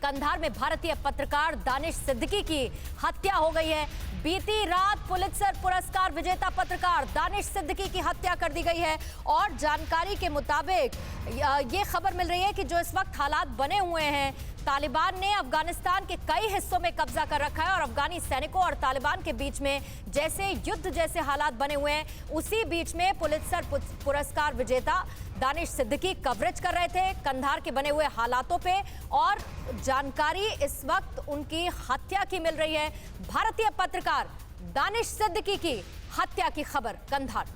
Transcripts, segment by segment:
कंधार में भारतीय पत्रकार दानिश सिद्दीकी की हत्या हो गई है। बीती रात पुलित्जर पुरस्कार विजेता पत्रकार दानिश सिद्दीकी की हत्या कर दी गई है और जानकारी के मुताबिक ये खबर मिल रही है कि जो इस वक्त हालात बने हुए हैं, तालिबान ने अफगानिस्तान के कई हिस्सों में कब्जा कर रखा है और अफगानी सैनिकों और तालिबान के बीच में जैसे युद्ध जैसे हालात बने हुए हैं, उसी बीच में पुलित्जर पुरस्कार विजेता दानिश सिद्दीकी कवरेज कर रहे थे कंधार के बने हुए हालातों पे और जानकारी इस वक्त उनकी हत्या की मिल रही है। भारतीय पत्रकार दानिश सिद्दीकी की हत्या की खबर कंधार।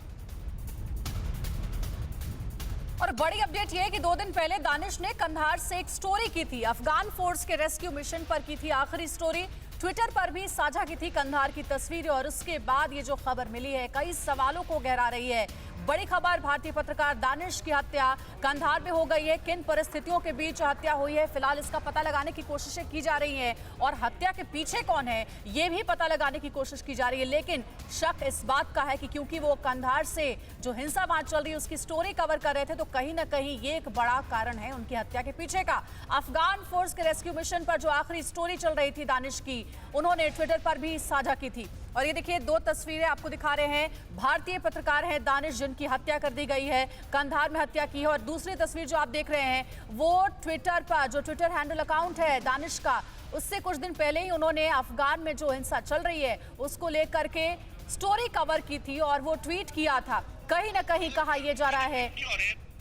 और बड़ी अपडेट यह है कि 2 दिन पहले दानिश ने कंधार से एक स्टोरी की थी, अफगान फोर्स के रेस्क्यू मिशन पर की थी आखिरी स्टोरी, ट्विटर पर भी साझा की थी कंधार की तस्वीरें और उसके बाद ये जो खबर मिली है कई सवालों को गहरा रही है। बड़ी खबर, भारतीय पत्रकार दानिश की हत्या कंधार में हो गई है। किन परिस्थितियों के बीच हत्या हुई है, फिलहाल इसका पता लगाने की कोशिशें की जा रही हैं और हत्या के पीछे कौन है ये भी पता लगाने की कोशिश की जा रही है। लेकिन शक इस बात का है कि क्योंकि वो कंधार से जो हिंसा वहां चल रही है उसकी स्टोरी कवर कर रहे थे, तो कहीं ना कहीं ये एक बड़ा कारण है उनकी हत्या के पीछे का। अफगान फोर्स के रेस्क्यू मिशन पर जो आखिरी स्टोरी चल रही थी दानिश की, उन्होंने ट्विटर पर भी साझा की थी। और ये देखिए 2 तस्वीरें आपको दिखा रहे हैं, भारतीय पत्रकार हैं दानिश जिनकी हत्या कर दी गई है, कंधार में हत्या की है। और दूसरी तस्वीर जो आप देख रहे हैं वो ट्विटर पर, जो ट्विटर हैंडल अकाउंट है दानिश का, उससे कुछ दिन पहले ही उन्होंने अफगान में जो हिंसा चल रही है उसको लेकर के स्टोरी कवर की थी और वो ट्वीट किया था। कहीं ना कहीं कहा यह जा रहा है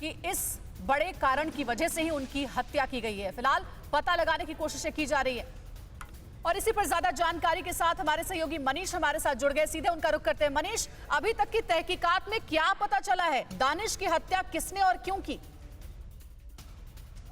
कि इस बड़े कारण की वजह से ही उनकी हत्या की गई है। फिलहाल पता लगाने की कोशिशें की जा रही है और इसी पर ज्यादा जानकारी के साथ हमारे सहयोगी मनीष हमारे साथ जुड़ गए, सीधे उनका रुख करते हैं। मनीष, अभी तक की तहकीकात में क्या पता चला है, दानिश की हत्या किसने और क्यों की?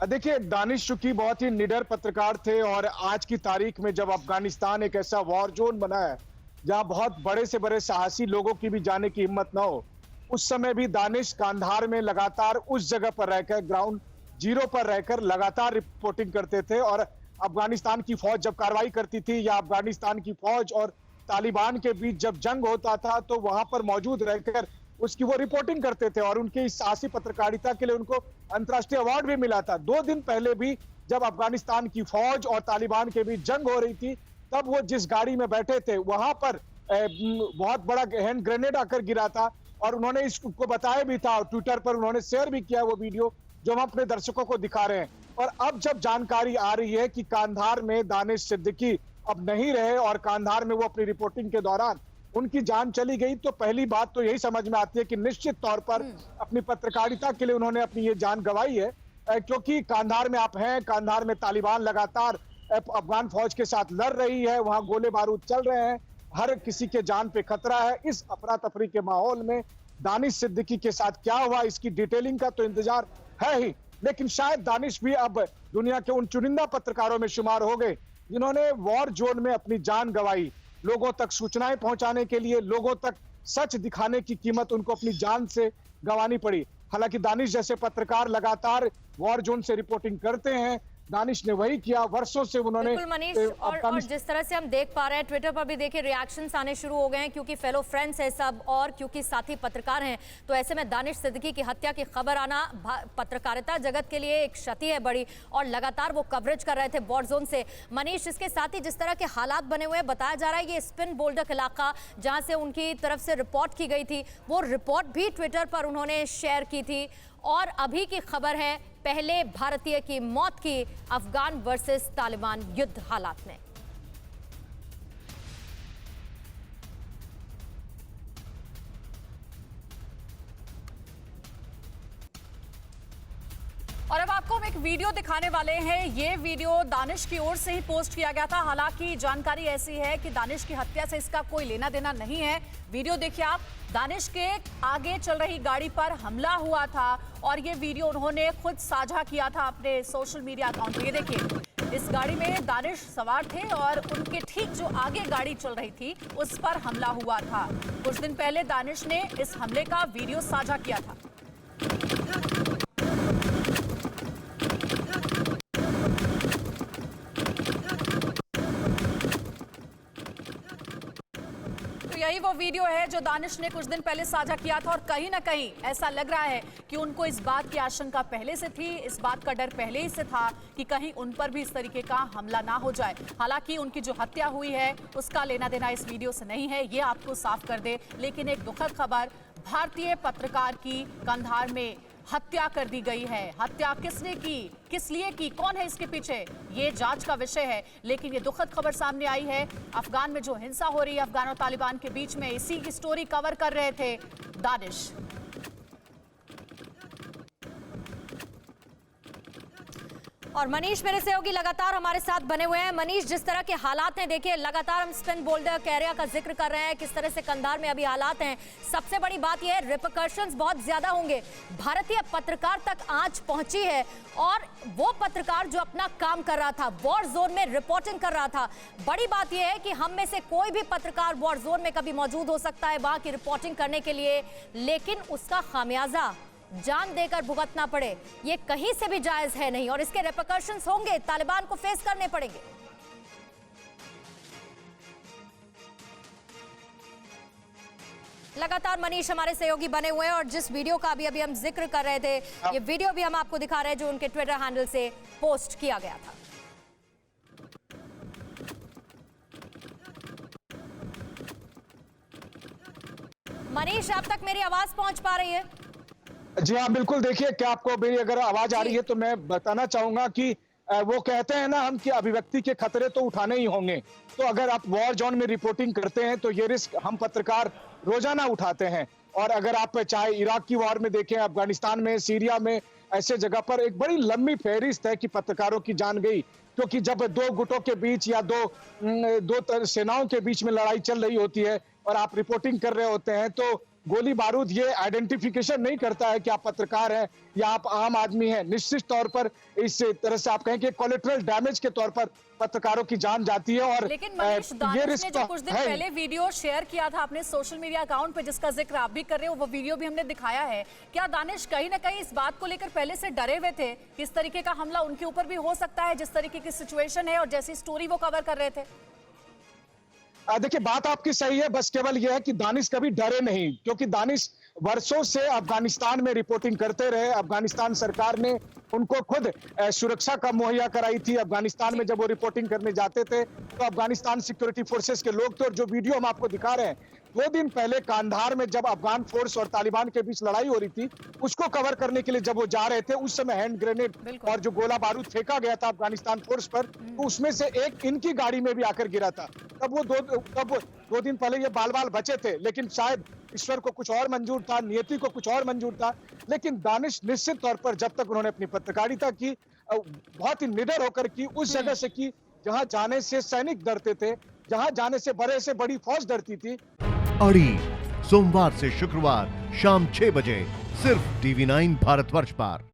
देखिए, दानिश चूंकि बहुत ही निडर पत्रकार थे और आज की तारीख में जब अफगानिस्तान एक ऐसा वॉर जोन बना है जहां बहुत बड़े से बड़े साहसी लोगों की भी जाने की हिम्मत ना हो, उस समय भी दानिश कंधार में लगातार उस जगह पर रहकर, ग्राउंड जीरो पर रहकर लगातार रिपोर्टिंग करते थे। और अफगानिस्तान की फौज जब कार्रवाई करती थी या अफगानिस्तान की फौज और तालिबान के बीच जब जंग होता था तो वहां पर मौजूद रहकर उसकी वो रिपोर्टिंग करते थे और उनकी इस साहसी पत्रकारिता के लिए उनको अंतर्राष्ट्रीय अवार्ड भी मिला था। 2 दिन पहले भी जब अफगानिस्तान की फौज और तालिबान के बीच जंग हो रही थी, तब वो जिस गाड़ी में बैठे थे वहां पर बहुत बड़ा हैंड ग्रेनेड आकर गिरा था और उन्होंने इसको बताया भी था और ट्विटर पर उन्होंने शेयर भी किया वो वीडियो जो हम अपने दर्शकों को दिखा रहे हैं। और अब जब जानकारी आ रही है कि कंधार में दानिश सिद्दीकी अब नहीं रहे और कंधार में वो अपनी रिपोर्टिंग के दौरान उनकी जान चली गई, तो पहली बात तो यही समझ में आती है कि निश्चित तौर पर अपनी पत्रकारिता के लिए उन्होंने अपनी ये जान गंवाई है, क्योंकि कंधार में आप हैं, कंधार में तालिबान लगातार अफगान फौज के साथ लड़ रही है, वहां गोले बारूद चल रहे हैं, हर किसी के जान पे खतरा है। इस अफरा तफरी के माहौल में दानिश सिद्दीकी के साथ क्या हुआ इसकी डिटेलिंग का तो इंतजार है ही, लेकिन शायद दानिश भी अब दुनिया के उन चुनिंदा पत्रकारों में शुमार हो गए जिन्होंने वॉर जोन में अपनी जान गंवाई। लोगों तक सूचनाएं पहुंचाने के लिए, लोगों तक सच दिखाने की कीमत उनको अपनी जान से गंवानी पड़ी। हालांकि दानिश जैसे पत्रकार लगातार वॉर जोन से रिपोर्टिंग करते हैं, दानिश ने वही किया, वर्षों से उन्होंने। बिल्कुल मनीष, और जिस तरह से हम देख पा रहे हैं ट्विटर पर भी देखिए रिएक्शंस आने शुरू हो गए हैं, क्योंकि फेलो फ्रेंड्स है सब और क्योंकि साथी पत्रकार हैं, तो ऐसे में दानिश सिद्दीकी की हत्या की खबर आना पत्रकारिता जगत के लिए एक क्षति है बड़ी और लगातार वो कवरेज कर रहे थे वॉर जोन से। मनीष, इसके साथ ही जिस तरह के हालात बने हुए हैं, बताया जा रहा है ये स्पिन बोल्डक इलाका जहाँ से उनकी तरफ से रिपोर्ट की गई थी, वो रिपोर्ट भी ट्विटर पर उन्होंने शेयर की थी। और अभी की खबर है पहले भारतीय की मौत की अफगान वर्सेस तालिबान युद्ध हालात में। और अब आपको हम एक वीडियो दिखाने वाले हैं। ये वीडियो दानिश की ओर से ही पोस्ट किया गया था। हालांकि जानकारी ऐसी है कि दानिश की हत्या से इसका कोई लेना देना नहीं है। वीडियो देखिए आप, दानिश के आगे चल रही गाड़ी पर हमला हुआ था और ये वीडियो उन्होंने खुद साझा किया था अपने सोशल मीडिया अकाउंट पर। ये देखिए, इस गाड़ी में दानिश सवार थे और उनके ठीक जो आगे गाड़ी चल रही थी उस पर हमला हुआ था। कुछ दिन पहले दानिश ने इस हमले का वीडियो साझा किया था। यही यही वो वीडियो है जो दानिश ने कुछ दिन पहले साझा किया था और कहीं ना कहीं ऐसा लग रहा है कि उनको इस बात की आशंका पहले से थी, इस बात का डर पहले ही से था कि कहीं उन पर भी इस तरीके का हमला ना हो जाए। हालांकि उनकी जो हत्या हुई है उसका लेना देना इस वीडियो से नहीं है, ये आपको साफ कर दे। लेकिन एक दुखद खबर, भारतीय पत्रकार की कंधार में हत्या कर दी गई है। हत्या किसने की, किस लिए की, कौन है इसके पीछे, ये जांच का विषय है। लेकिन ये दुखद खबर सामने आई है, अफगान में जो हिंसा हो रही है अफगान और तालिबान के बीच में, इसी की स्टोरी कवर कर रहे थे दानिश। और मनीष मेरे सहयोगी लगातार हमारे साथ बने हुए हैं। मनीष, जिस तरह के हालात हैं, देखिए लगातार हम स्पिन बोल्डर कैरिया का जिक्र कर रहे हैं, किस तरह से कंधार में अभी हालात हैं। सबसे बड़ी बात यह है, रिपरकशंस बहुत ज्यादा होंगे। भारतीय पत्रकार तक आंच पहुंची है और वो पत्रकार जो अपना काम कर रहा था, वॉर जोन में रिपोर्टिंग कर रहा था। बड़ी बात यह है कि हम में से कोई भी पत्रकार वॉर जोन में कभी मौजूद हो सकता है वहां की रिपोर्टिंग करने के लिए, लेकिन उसका खामियाजा जान देकर भुगतना पड़े, ये कहीं से भी जायज है नहीं और इसके रिपरकशंस होंगे, तालिबान को फेस करने पड़ेंगे। लगातार मनीष हमारे सहयोगी बने हुए हैं और जिस वीडियो का अभी हम जिक्र कर रहे थे, ये वीडियो भी हम आपको दिखा रहे हैं जो उनके ट्विटर हैंडल से पोस्ट किया गया था। मनीष, आप तक मेरी आवाज पहुंच पा रही है? जी हाँ, बिल्कुल। देखिए, क्या आपको मेरी अगर आवाज आ रही है तो मैं बताना चाहूंगा कि वो कहते हैं ना हम कि अभिव्यक्ति के खतरे तो उठाने ही होंगे। तो अगर आप वॉर जोन में रिपोर्टिंग करते हैं तो ये रिस्क हम पत्रकार रोजाना उठाते हैं। और अगर आप चाहे इराक की वॉर में देखें, अफगानिस्तान में, सीरिया में, ऐसे जगह पर एक बड़ी लंबी फहरिस्त है कि पत्रकारों की जान गई, क्योंकि जब दो गुटों के बीच या दो सेनाओं के बीच में लड़ाई चल रही होती है और आप रिपोर्टिंग कर रहे होते हैं तो गोली बारूद ये आइडेंटिफिकेशन नहीं करता है कि आप पत्रकार हैं या आप आम आदमी हैं। निश्चित तौर पर इस तरह से आप कहें कि कोलेटरल डैमेज के तौर पर पत्रकारों की जान जाती है। और लेकिन मनीष, दानिश ने जो कुछ दिन पहले वीडियो शेयर किया था अपने सोशल मीडिया अकाउंट पे, जिसका जिक्र आप भी कर रहे हो, वो वीडियो भी हमने दिखाया है। क्या दानिश कहीं ना कहीं इस बात को लेकर पहले से डरे हुए थे कि इस तरीके का हमला उनके ऊपर भी हो सकता है, जिस तरीके की सिचुएशन है और जैसी स्टोरी वो कवर कर रहे थे? देखिए, बात आपकी सही है, बस केवल यह है कि दानिश कभी डरे नहीं, क्योंकि दानिश वर्षों से अफगानिस्तान में रिपोर्टिंग करते रहे। अफगानिस्तान सरकार ने उनको खुद सुरक्षा का मुहैया कराई थी। अफगानिस्तान में जब वो रिपोर्टिंग करने जाते थे तो अफगानिस्तान सिक्योरिटी फोर्सेस के लोग थे। और जो वीडियो हम आपको दिखा रहे हैं, 2 दिन पहले कांधार में जब अफगान फोर्स और तालिबान के बीच लड़ाई हो रही थी, उसको कवर करने के लिए जब वो जा रहे थे, उस समय हैंड ग्रेनेड और जो गोला बारूद फेंका गया था अफगानिस्तान फोर्स पर, तो उसमें से एक इनकी गाड़ी में भी आकर गिरा था। तब 2 दिन पहले ये बाल बाल बचे थे, लेकिन शायद ईश्वर को कुछ और मंजूर था, नियति को कुछ और मंजूर था। लेकिन दानिश निश्चित तौर पर जब तक उन्होंने अपनी पत्रकारिता की, बहुत ही निडर होकर की, उस जगह से की जहां जाने से सैनिक डरते थे, जहां जाने से बड़े से बड़ी फौज डरती थी। अड़ी सोमवार से शुक्रवार शाम 6 बजे सिर्फ TV9 भारतवर्ष पर।